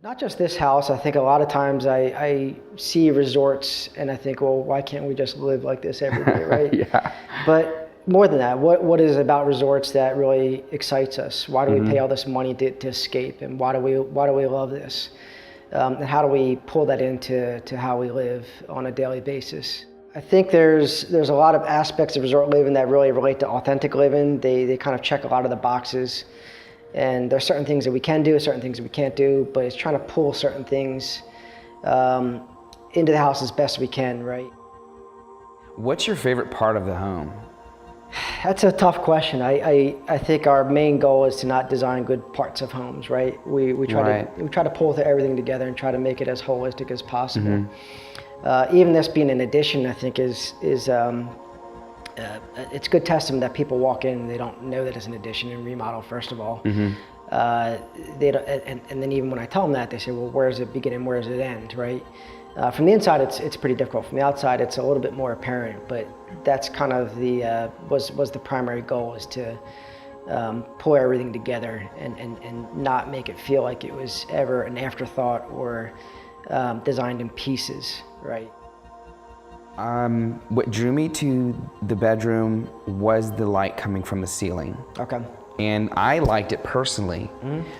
Not just this house. I think a lot of times I see resorts and I think, well, why can't we just live like this every day, right? Yeah. But more than that, what is it about resorts that really excites us? Why do we pay all this money to escape, and why do we love this? And how do we pull that into how we live on a daily basis? I think there's a lot of aspects of resort living that really relate to authentic living. They kind of check a lot of the boxes. And there's certain things that we can do, certain things that we can't do, but it's trying to pull certain things into the house as best we can, right? What's your favorite part of the home? That's a tough question. I think our main goal is to not design good parts of homes, right? We try to pull everything together and try to make it as holistic as possible. Even this being an addition, I think is it's good testament that people walk in and they don't know that it's an addition and remodel, first of all. They don't, and then even when I tell them that, they say, well, where does it begin and where does it end, right? From the inside, it's pretty difficult. From the outside, it's a little bit more apparent, but that's kind of was the primary goal, is to pull everything together and not make it feel like it was ever an afterthought or designed in pieces, right? What drew me to the bedroom was the light coming from the ceiling. Okay. And I liked it personally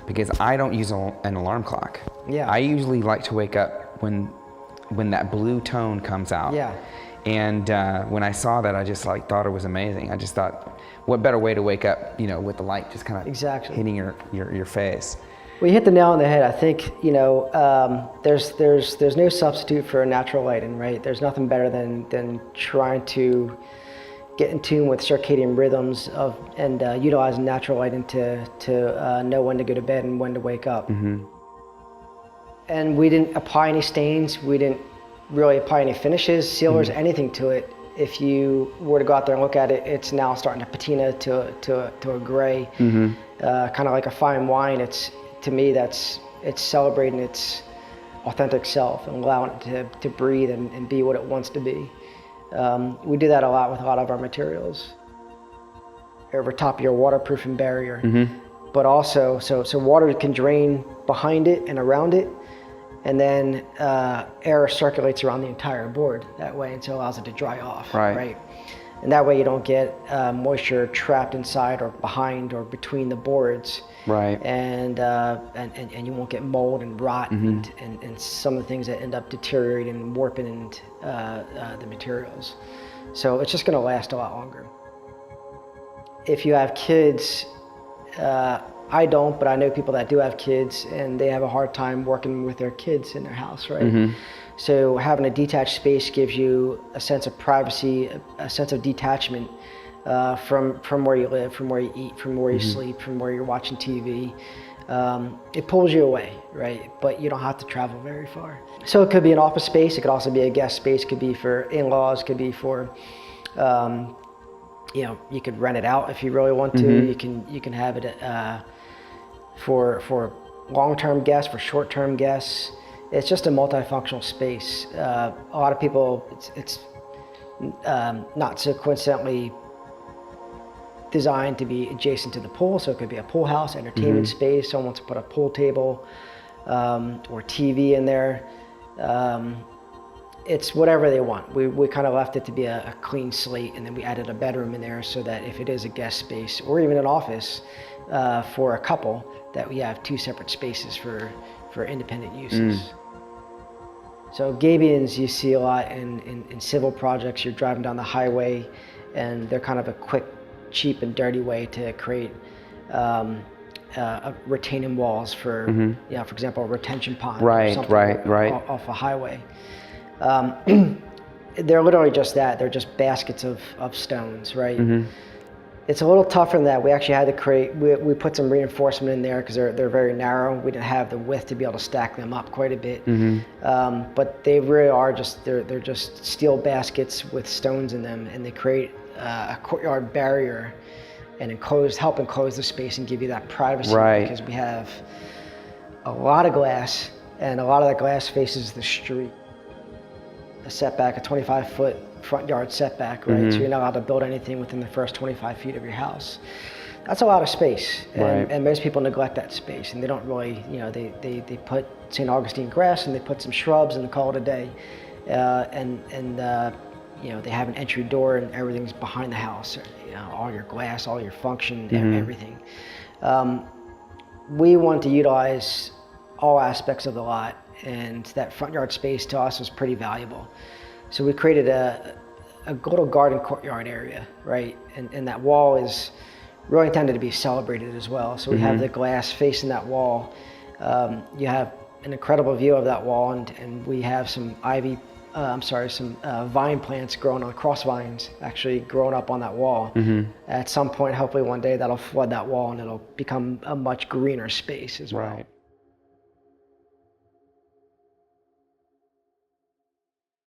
because I don't use an alarm clock. Yeah. I usually like to wake up when that blue tone comes out. Yeah. And when I saw that, I just thought it was amazing. I just thought, what better way to wake up, with the light just kind of hitting your face. Well, you hit the nail on the head. I think, there's no substitute for natural lighting, right? There's nothing better than trying to get in tune with circadian rhythms and utilizing natural lighting to know when to go to bed and when to wake up. And we didn't apply any stains. We didn't really apply any finishes, sealers, anything to it. If you were to go out there and look at it, it's now starting to patina to a gray, kind of like a fine wine. To me, it's celebrating its authentic self and allowing it to breathe and be what it wants to be. We do that a lot with a lot of our materials. Over top of your waterproofing barrier, but also so water can drain behind it and around it, and then air circulates around the entire board that way, and so it allows it to dry off. Right. And that way you don't get moisture trapped inside or behind or between the boards. Right. And you won't get mold and rot and some of the things that end up deteriorating and warping the materials. So it's just going to last a lot longer. If you have kids, I don't, but I know people that do have kids, and they have a hard time working with their kids in their house, right? So having a detached space gives you a sense of privacy, a sense of detachment from where you live, from where you eat, from where you sleep, from where you're watching TV. It pulls you away, right? But you don't have to travel very far. So it could be an office space. It could also be a guest space. It could be for in-laws. It could be for, you could rent it out if you really want to. You can have it for long-term guests, for short-term guests. It's just a multifunctional space. A lot of people, it's not so coincidentally designed to be adjacent to the pool, so it could be a pool house, entertainment space. Someone wants to put a pool table or TV in there. It's whatever they want. We kind of left it to be a clean slate, and then we added a bedroom in there so that if it is a guest space or even an office for a couple, that we have two separate spaces for independent uses. So gabions you see a lot in civil projects. You're driving down the highway, and they're kind of a quick, cheap, and dirty way to create retaining walls for, for example, a retention pond or something off a highway. They're literally just that. They're just baskets of stones, right? It's a little tougher than that. We actually had to we put some reinforcement in there because they're very narrow. We didn't have the width to be able to stack them up quite a bit. But they really are they're just steel baskets with stones in them, and they create a courtyard barrier and help enclose the space and give you that privacy, because we have a lot of glass, and a lot of that glass faces the street. A setback, a 25-foot front yard setback, right? So you're not allowed to build anything within the first 25 feet of your house. That's a lot of space, Right. and most people neglect that space, and they don't really, they put St. Augustine grass and they put some shrubs and they call it a day, they have an entry door and everything's behind the house, all your glass, all your function, everything. We want to utilize all aspects of the lot, and that front yard space to us was pretty valuable. So we created a little garden courtyard area, right? And that wall is really intended to be celebrated as well. So we have the glass facing that wall. You have an incredible view of that wall, and we have some vine plants growing on cross vines, actually growing up on that wall. At some point, hopefully one day, that'll flood that wall and it'll become a much greener space as well. Right.